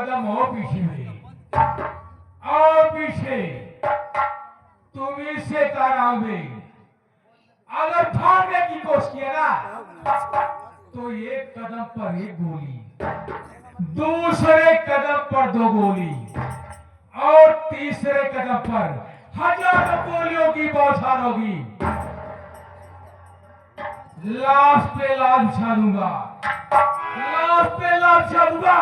कदम हो पीछे में और पीछे तुम इससे कराओगे। अगर भागने की कोशिश किया ना तो एक कदम पर एक गोली, दूसरे कदम पर दो गोली और तीसरे कदम पर हजारों गोलियों की बौछार होगी। लाश पे लाश बिछा दूंगा, लाश पे लाश बिछा दूंगा।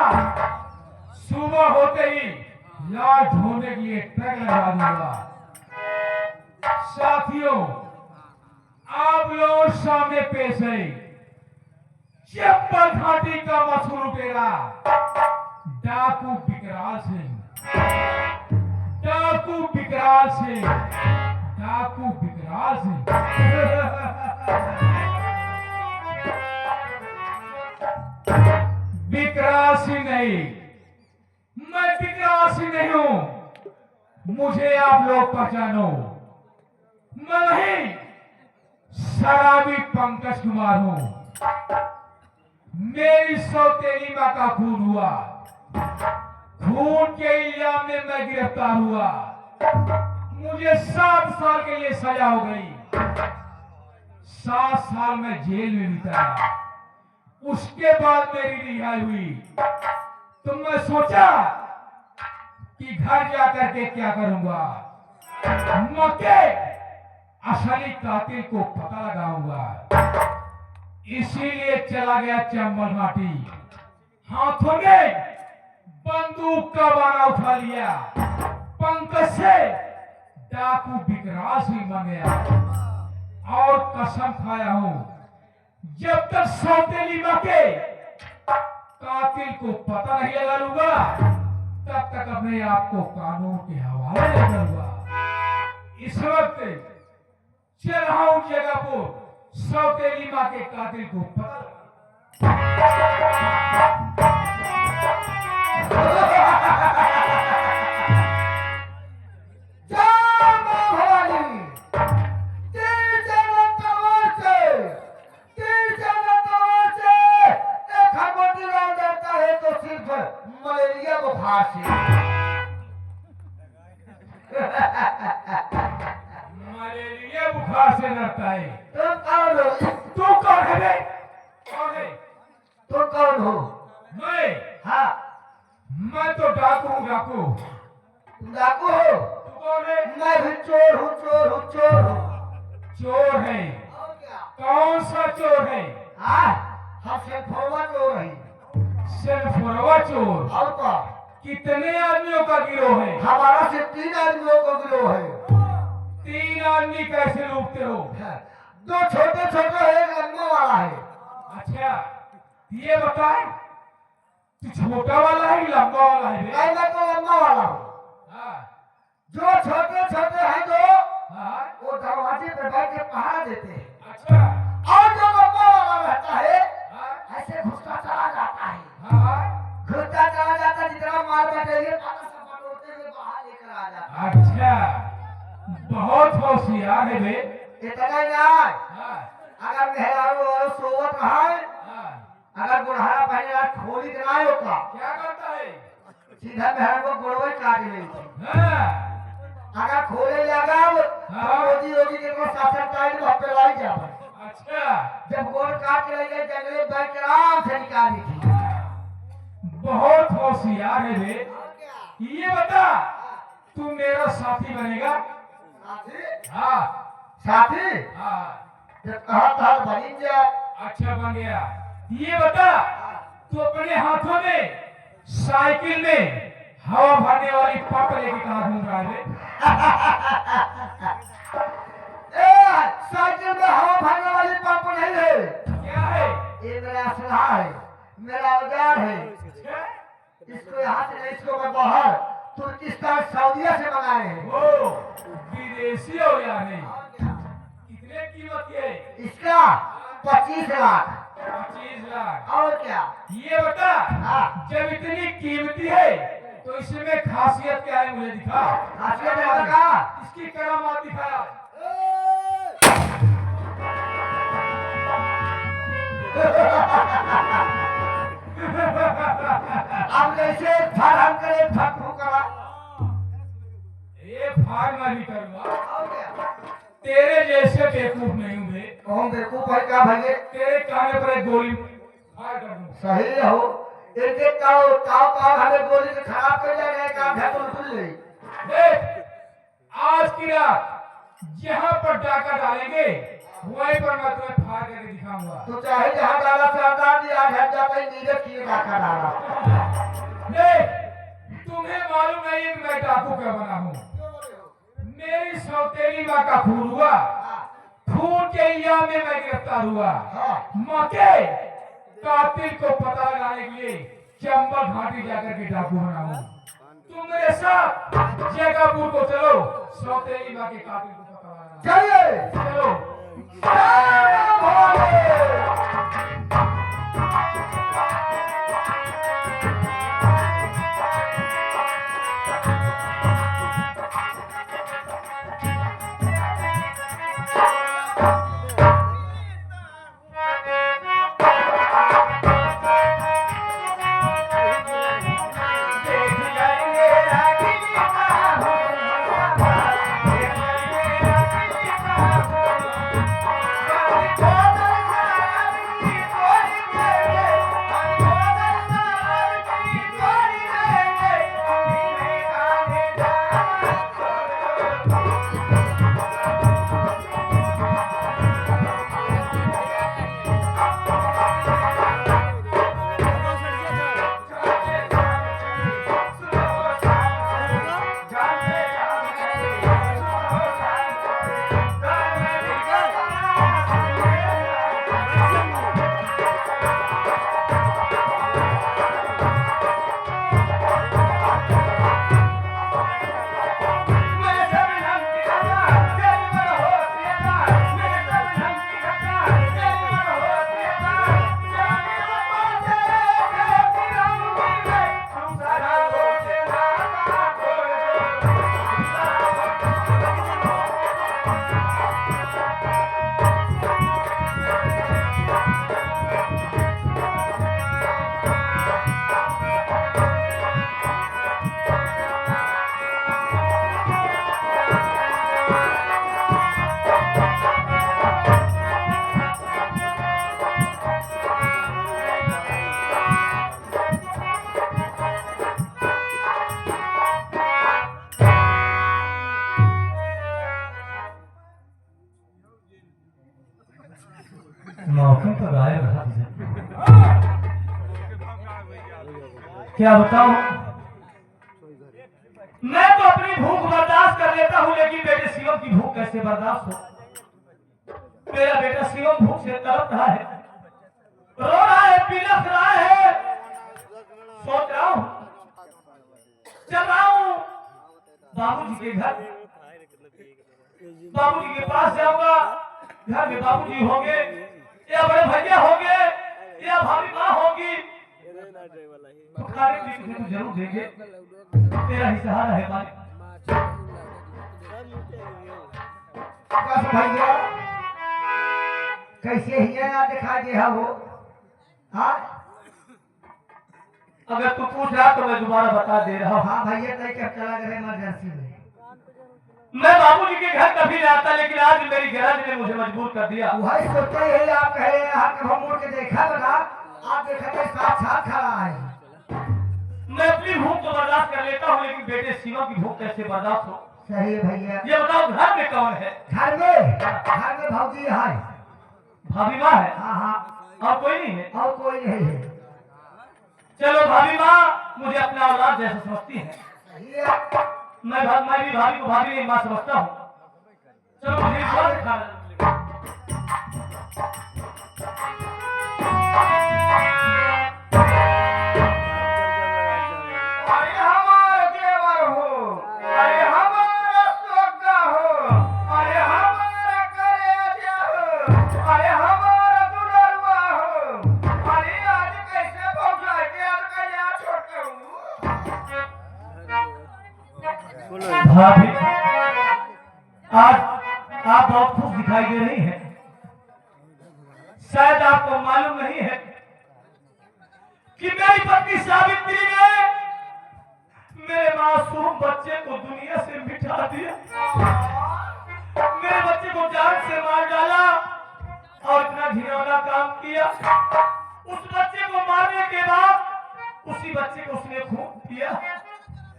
सुबह होते ही लाश ढोने के लिए ट्रक लगा दूंगा। साथियों, आप लोग सामने पेश है चंबल घाटी का मशहूर लुटेरा डाकू विकराल सिंह। डाकू विकराल सिंह, डाकू विकराल सिंह। विकराल सिंह नहीं, मैं विकराल सिंह नहीं हूं। मुझे आप लोग पहचानो, मैं नहीं शराबी पंकज कुमार हूं। मेरी सौतेली मां का खून हुआ, खून के इल्जाम में मैं गिरफ्तार हुआ। मुझे 7 साल के लिए सजा हो गई। 7 साल में जेल में बिताया, उसके बाद मेरी रिहाई हुई। तो मैं सोचा कि घर जाकर के क्या करूंगा, मौके असली कातिल को पता लगाऊंगा। इसीलिए चला गया चंबल घाटी, हाथों में बंदूक का बाना उठा लिया। पंकज से डाकू विकराल सिंह बन गया और कसम खाया हूं, जब तक सौतेली मां के कातिल को पता नहीं लगा लूंगा तब तक अपने आप को कानून के हवाले नहीं करूंगा। इस वक्त चल रहा हूं जगह को सौतेली मां के कातिल को पता मलेरिया बुखार से मलेरिया बुखार से डरता है। तुम कौन हो? तू कौन है बे? कौन है? तुम कौन हो? मैं? हाँ, मैं तो डाकू हूँ, डाकू। तुम डाकू हो? तू कौन है? मैं भी चोर हूँ, चोर हूँ, चोर हूँ। चोर है? और क्या? कौन सा चोर है? हाँ, हम शेरफोरवा चोर हैं। शेरफोरवा चोर? और क्या? कितने आदमियों का गिरोह है? हमारा से 3 आदमियों का गिरोह है। 3 आदमी कैसे लूटते हो? 2 छोटे छोटे है, एक लंबा वाला है। अच्छा, ये बताए तू छोटा वाला है कि लंबा वाला है बे? मैं तो लंबा वाला हूँ। हाँ, जो छोटे छोटे हैं जो हाँ, वो दरवाजे पे बैठ के पहरा देते हैं। अच्छा, और जो लंबा वाला रहता है हाँ, ऐसे घुसता चला जाता है। हाँ, घुसता चला जाता, जितना माल बैठेंगे सब बटोरते हुए बाहर लेकर आ जाता है। अच्छा, बहुत होशियार है बे। इतना नहीं, हाँ, अगर मेहरारू और सोवत रहा है, हाँ, अगर गुड़हरा पहने खोली कराए होगा, क्या करता है? सीधा मेहरारू को गुड़वे काट लेगी। हाँ, अगर खोले लगा हाँ। मोदी योगी के को शासन टाइम पे लाई जाए। अच्छा, जब गोल काट के ले जंगले बैठ के आराम से निकाली थी। बहुत होशियार है बे। ये बता, तू मेरा साथी बनेगा? साथी? हाँ, साथी? हाँ, जब कहा था बनी जा। अच्छा बन गया। ये बता, तू अपने हाथों में साइकिल में हवा भरने वाली पंप लेके कहाँ घूम रहा है? साइकिल में हवा भरने वाली पंप नहीं है। क्या है? ये मेरा असलहा है, मेरा औजार है। अच्छा? इसको यहाँ से नहीं, इसको मैं बाहर तुर्किस्तान सऊदीया से मंगाए हैं। ओ, विदेशी हो या नहीं? कितने कीमत की है? इसका 25 लाख। 25 लाख। और क्या? ये बता, हाँ। जब इतनी कीमती है तो इसमें खासियत क्या है, मुझे दिखा। खासियत है बता। इसकी करामात दिखा। अब जैसे फाड़ हम करे फक फूक करा ये फाड़ मैं भी करूंगा। और क्या तेरे जैसे बेवकूफ नहीं हूं बे। कौन बेवकूफ है क्या भैया तेरे काने पर एक गोली फाड़ कर दूं। सही हो एक एक काव हमें गोली से खराब कर जाएगा काम है तो सुन ले देख, आज की रात जहां पर डाका डालेंगे वहीं पर मैं तुम्हें फाड़ करके दिखाऊंगा। तू चाहे जहां डाला सरदार जी आज हम जाते ही नीचे किए डाका डाला देख, तुम्हें मालूम नहीं है कि मैं डाकू क्या बना हूँ। मेरी सौतेली माँ का खून हुआ, खून के इल्जाम में मैं गिरफ्तार हुआ। मौके कातिल को पता लगाने के लिए चंबल घाटी जाकर के डाकू बना हूँ। तुम मेरे साथ जयकापुर को चलो, सौतेली माँ के कातिल को पता लगाना। चलिए चलो। मौके पर आए रहा क्या बताऊं, मैं तो अपनी भूख बर्दाश्त कर लेता हूं, लेकिन बेटे शिवम की भूख कैसे बर्दाश्त हो। मेरा बेटा शिवम भूख से तड़प रहा है, रो रहा है, पिलस रहा है। सोच रहा हूं, चल रहा हूं बाबूजी के घर, बाबूजी के पास जाऊंगा। घर में बाबूजी होंगे या बड़े भैया होंगे या भाभी माँ होगी, तो खाने की चीज तुझे जरूर देंगे। तेरा ही सहारा है मालिक। बस भैया कैसे ही ना दिखा दे वो हाँ अगर तू पूछ रहा तो मैं दोबारा बता दे रहा हूँ। हाँ भैया तय क्या चला गए इमरजेंसी में मैं बाबूजी के घर कभी नहीं आता, लेकिन आज मेरी गरज ने मुझे मजबूर कर दिया। वही सोचते ही आप कहे यहाँ के हम मुड़ के देखा बना आप देखा के साथ खड़ा है। मैं अपनी भूख तो बर्दाश्त कर लेता हूँ, लेकिन बेटे शिवा की भूख कैसे बर्दाश्त हो। सही है भैया। ये बताओ घर में कौन है? घर में भौजी है, भाभी माँ है। हाँ हाँ और कोई नहीं है? और कोई नहीं है। चलो भाभी माँ मुझे अपना औलाद जैसा समझती है, सही है। मैं भी भाभी को भाभी नहीं माँ समझता हूँ। चलो मुझे विश्वास दिखा। भाभी आज आप बहुत खुश दिखाई दे रही हैं। शायद आपको मालूम नहीं है कि मेरी पत्नी सावित्री ने मेरे मासूम बच्चे को दुनिया से मिटा दिया, मेरे बच्चे को जान से मार डाला और इतना घिनौना काम किया। उस बच्चे को मारने के बाद उसी बच्चे को उसने खून पिया।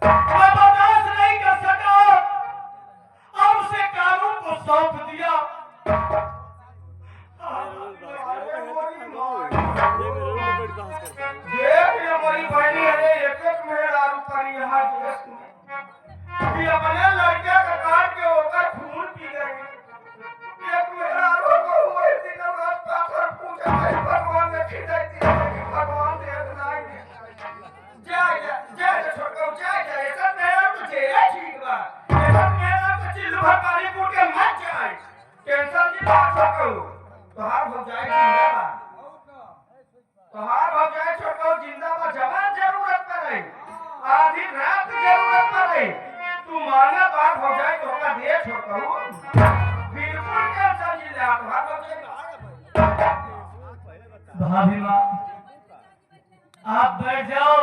मैं बर्दाश्त नहीं कर सका और उसे कानून को सौंप दिया। हमारी बहनी है एक एक मेहरारू पर यहाँ देश में कि अपने लड़के का काट के होकर खून पी गए। एक मेहरारू को हुए दिन रात पाकर पूजा है भगवान ने खिलाई दिया कि भगवान दे बनाएंगे। जय छोटो जय ऐसा मेहरारू तो जेल ठीक बा। ऐसा मेहरारू तो चिल्लू भर पानी कूट के मर जाए। टेंशन की बात छोटो तोहार हो जाए जिंदा तोहार हो जाए छोटो जिंदा जवान जरूरत पड़े आधी रात जरूरत पड़े तू माना बात हो जाए तो का दे छोटो बिल्कुल टेंशन नहीं ले तोहार हो जाए। भाभी माँ आप बैठ जाओ,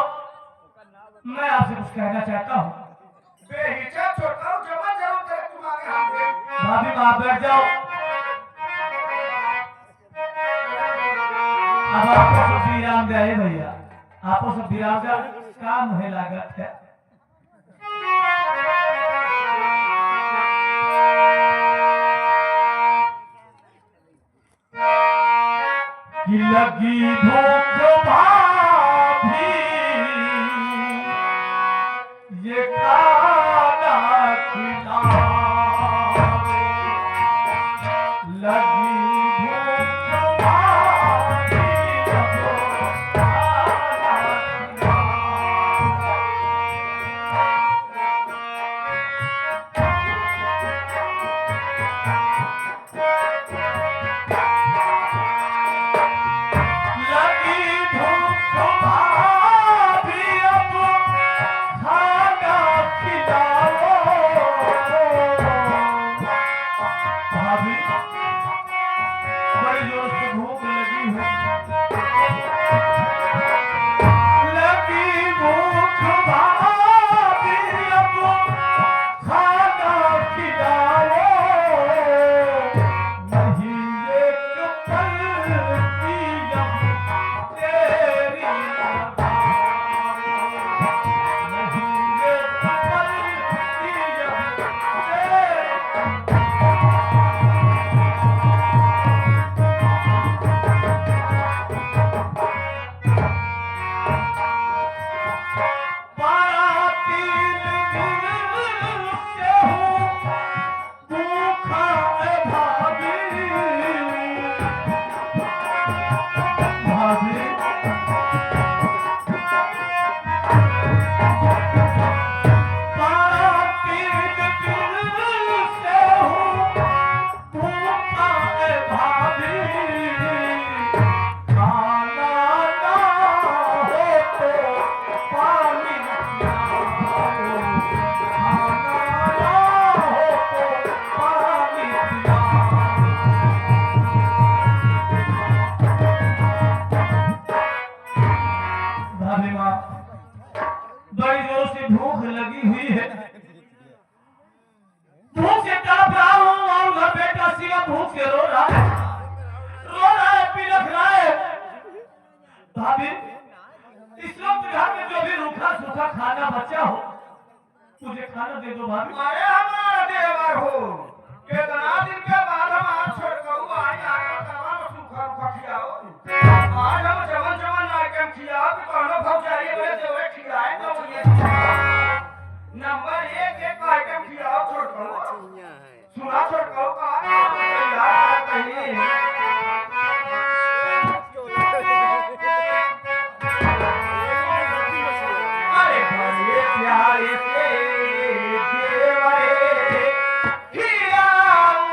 मैं आपसे कुछ कहना चाहता हूँ। बेहिचक छोटो जवान जरूरत है तुम्हारे हाथ में। भाभी माँ आप बैठ जाओ। अब आपको सब विराम जाए भैया, आपको सब विराम का काम है लागत है। कि लगी भूख भाभी ये खाना खिलावे, लगी भूख भाभी भाभी इस वक्त घर में जो भी रूखा सूखा खाना बचा हो मुझे खाना दे दो भाभी। अरे हमारा देवर हो कितना दिन के बाद हम आज छोड़ कर आई आकर तमाम सूखा रूखा खिलाओ। आज हम जवन जवन आइटम खिलाओ कि कौनो भौजाई में देवे खिलाए तो ये नंबर 1 आइटम खिलाओ छोड़ कर सुना छोड़ कर का यार कहीं प्यारे से देवरे खिलाऊं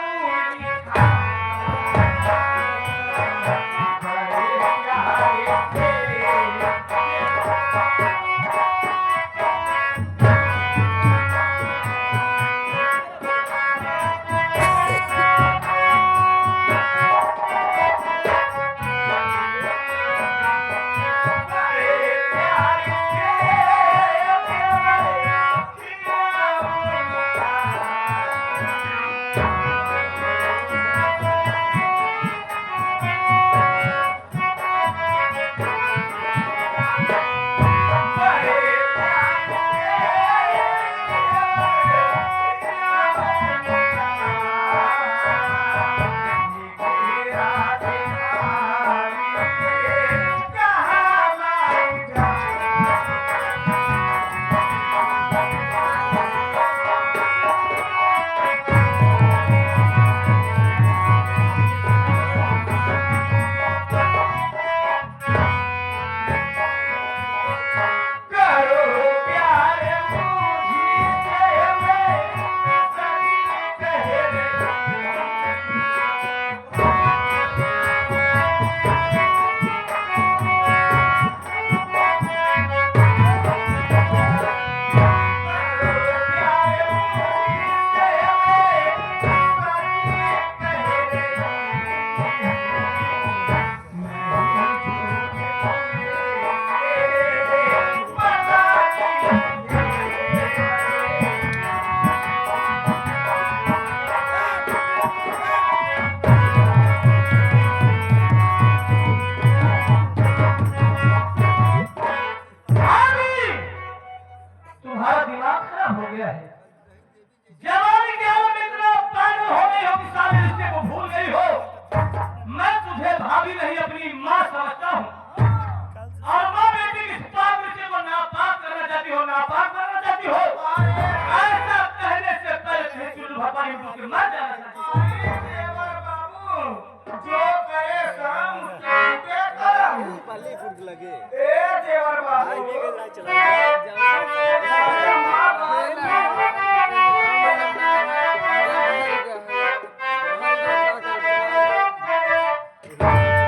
भूख लगे ए देवर बाबू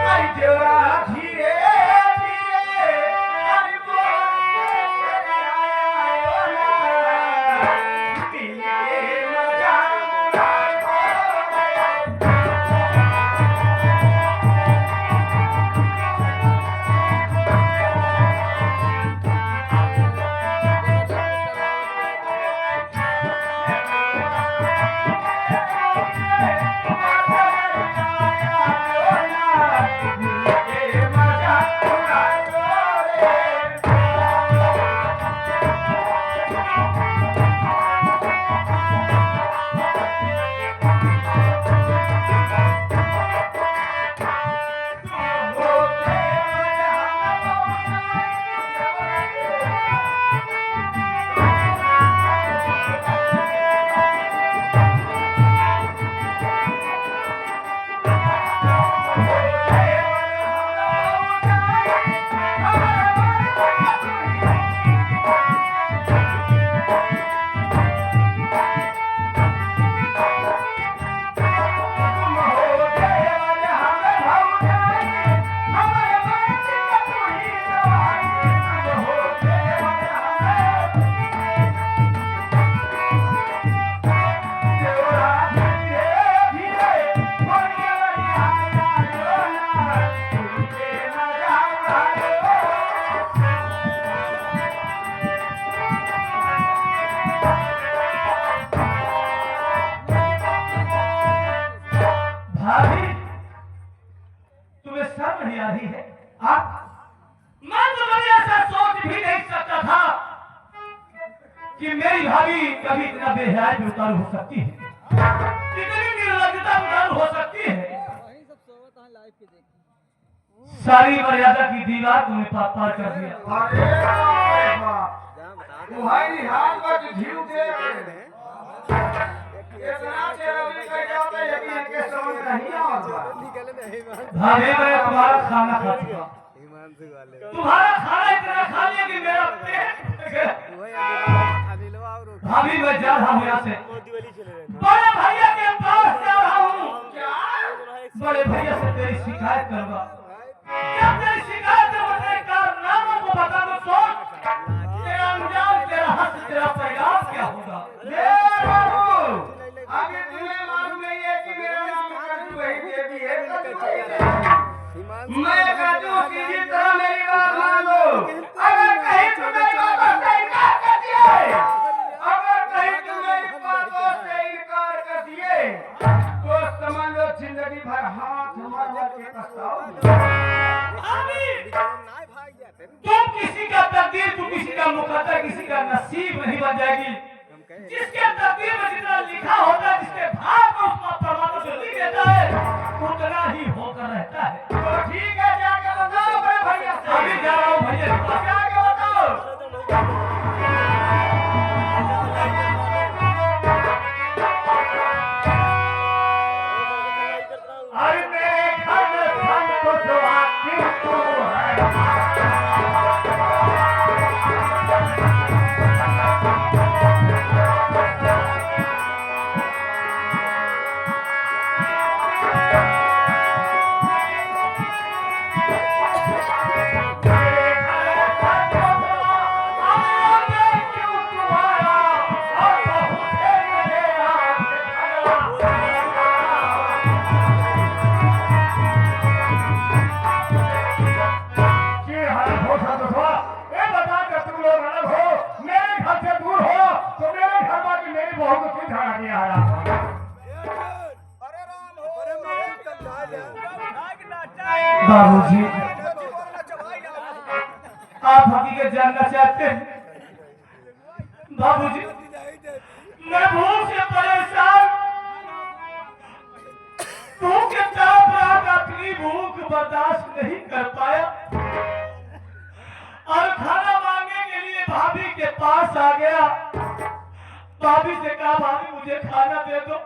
आई देवरा धीरे धीरे आई बोल आयो ना दिल के मजा भाभी तुम्हें शर्म नहीं आ रही है? आप मैं तो कभी ऐसा सोच भी नहीं सकता था कि मेरी भाभी कभी इतना बेहयाई में उतारू हो सकती है, कितनी निर्लज्जता में उतारू हो सकती है। सारी मर्यादा की दीवार तुमने पार कर दिया। अरे बाप तुम्हारी हाथ पर झील दे इतना तेरा निकल जाता है लेकिन इनके समझ नहीं आता भाभी मैं तुम्हारा खाना खा चुका, तुम्हारा खाना इतना खा लिया कि मेरा पेट फट गया। भाभी मैं जा रहा हूँ यहाँ से, बड़े भैया के पास जा रहा हूँ। बड़े भैया से तेरी शिकायत करूंगा। जब तेरी शिकायत करने का कारनामा को बता दो सोच तेरा अंजाम, तेरा हक, तेरा परिणाम क्या होगा। ए बाबू अभी तुम्हें मालूम नहीं है कि मेरा नाम कद्दू वही देवी है। मैं कद्दू किसी तरह मेरी बात मान लो। अगर कहीं तुम मेरी बात से इनकार कर दिए, अगर कहीं तुम मेरी बातों से इनकार कर दिए तो समझ लो जिंदगी भर हाथ हमारे के पछताओगे। तुम किसी का तकदीर, तुम किसी का मुकद्दर, किसी का नसीब नहीं बन जाएगी। जिसके तकदीर में जितना लिखा होता है, जिसके भाग को उसका परमात्मा जो लिख देता है उतना ही होकर रहता है। तो ठीक है जाके बताओ बड़े भैया से। अभी जा रहा हूँ भैया के पास। जाके बताओ। अरे मेरे घर में सब कुछ आखिर तू है। बाबूजी आप हकीकत जानना चाहते हैं? बाबूजी मैं भूख से परेशान, भूख के तरफ रात अपनी भूख बर्दाश्त नहीं कर पाया और खाना मांगने के लिए भाभी के पास आ गया। भाभी से कहा भाभी मुझे खाना दे दो,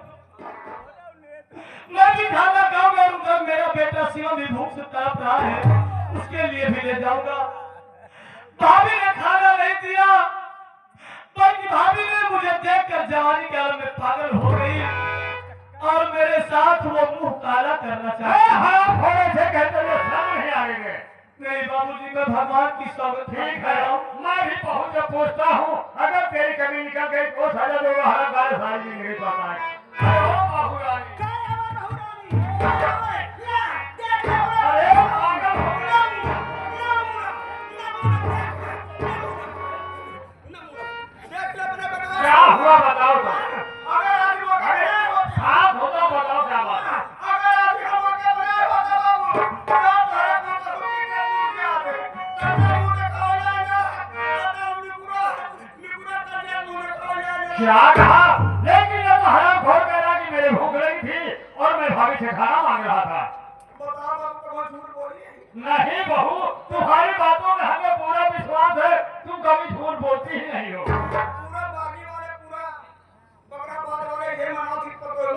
मैं भी खाना खाऊंगा। उधर मेरा बेटा शिवम भी भूख से तड़प रहा है। उसके लिए भी ले जाऊंगा। भाभी ने खाना नहीं दिया, बल्कि भाभी ने मुझे देखकर जवानी के आलम में पागल हो गई और मेरे साथ वो मुंह काला करना चाहती है। थोड़े से कहते हुए शर्म नहीं आएंगे। नहीं बाबूजी, मैं भगवान की सौगंध ठीक है, मैं भी बहुत जब पूछता हूँ, अगर तेरी कमी निकल गई तो सजा दो, हरा गाल सारी जिंदगी पाता है। अरे ओ बाबू रानी, अरे ओ पागल हो गया। क्या हुआ बताओ तो। अगर आज वो घर में होता, आप हो तो बताओ क्या बात है। अगर आज हम लोग बनाए होता बाबू, क्या करे तो कभी के मुंह के आते, तब मुंह के कहो जाएगा, तब निकुरा कर दिया मुंह के कहो जाएगा। क्या कहा? लेकिन ये तो हराम खोर कह रहा कि मेरी भूख लगी थी और मैं भाभी से खाना मांग रहा था। बताओ बाबू, कहाँ झूठ बोली? नहीं बहू, तुम्हारी बातों में हमें पूरा विश्वास है, तुम कभी झूठ बोलती ही नहीं हो। पूरा बागी वाले पूरा बकरा बाल वाले ये मानो कि पकड़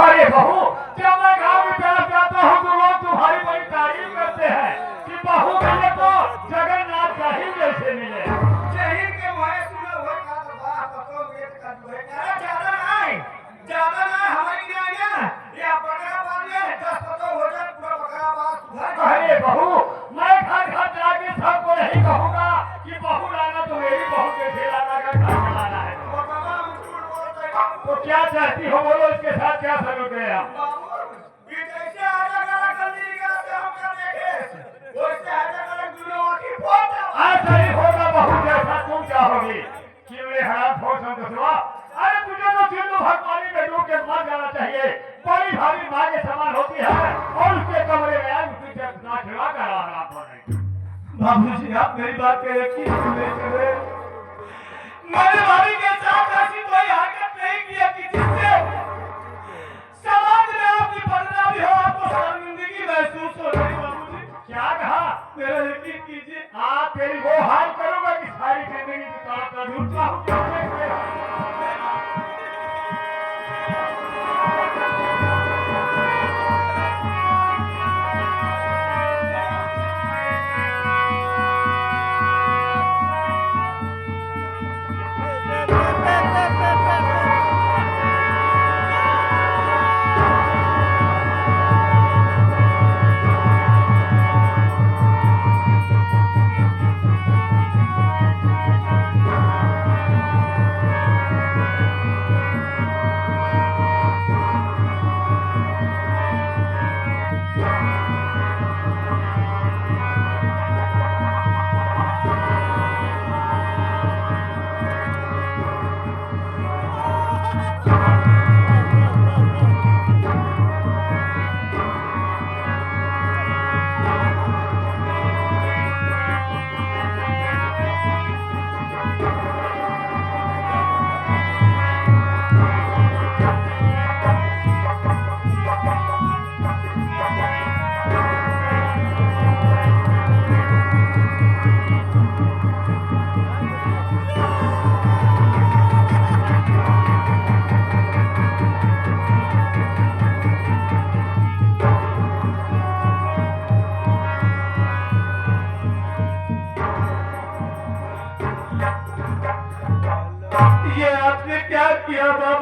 अरे बहू, जब मैं गाँव में तरफ जाता हूँ तो लोग तुम्हारी बड़ी तारीफ करते हैं कि बहू मिले तो जगन्नाथ का ही जैसे मिले। शहीद के मुहे सुने हुए का तो बात पतो वेद का जो है, अरे ज्यादा नहीं हमारी नहीं ना, ये बकरा बाल ये 10 पतो हो जाए पूरा बकरा बाल सुधर जाए। अरे बहू, मैं घर घर जाके सबको नहीं कहूँगा कि बहू लाना तो मेरी बहू जैसे लाना का घर चलाना है। बाबा हम झूठ बोलते हैं। तो क्या चाहती हो बोलो, इसके साथ क्या सलूक है आप? बाबू ये जैसे आजा गला गंदी का से हम कर देखे, वैसे आजा गला दुनिया की फोटो। ऐसा ही होगा बहू, जैसा तुम चाहोगी। कि वे हराम खोर संतोषवा, अरे तुझे तो सिंधु भगवानी में डूब के मर जाना चाहिए। बड़ी भारी माँ के समान होती है और उसके कमरे में आज उसकी ना खिला कर आराम हो रही। बाबूजी, आप मेरी बात पे यकीन क्यों नहीं कर रहे? मैंने भाभी के साथ ऐसी कोई हरकत नहीं किया कि जिससे समाज में आपकी बदनामी हो, आपको शर्मिंदगी महसूस हो रही। बाबूजी, क्या कहा? मेरा यकीन कीजिए। आप तेरी वो हाल करूंगा कि सारी जिंदगी की बात का झूठा हूँ। ये आपने क्या किया बाबू?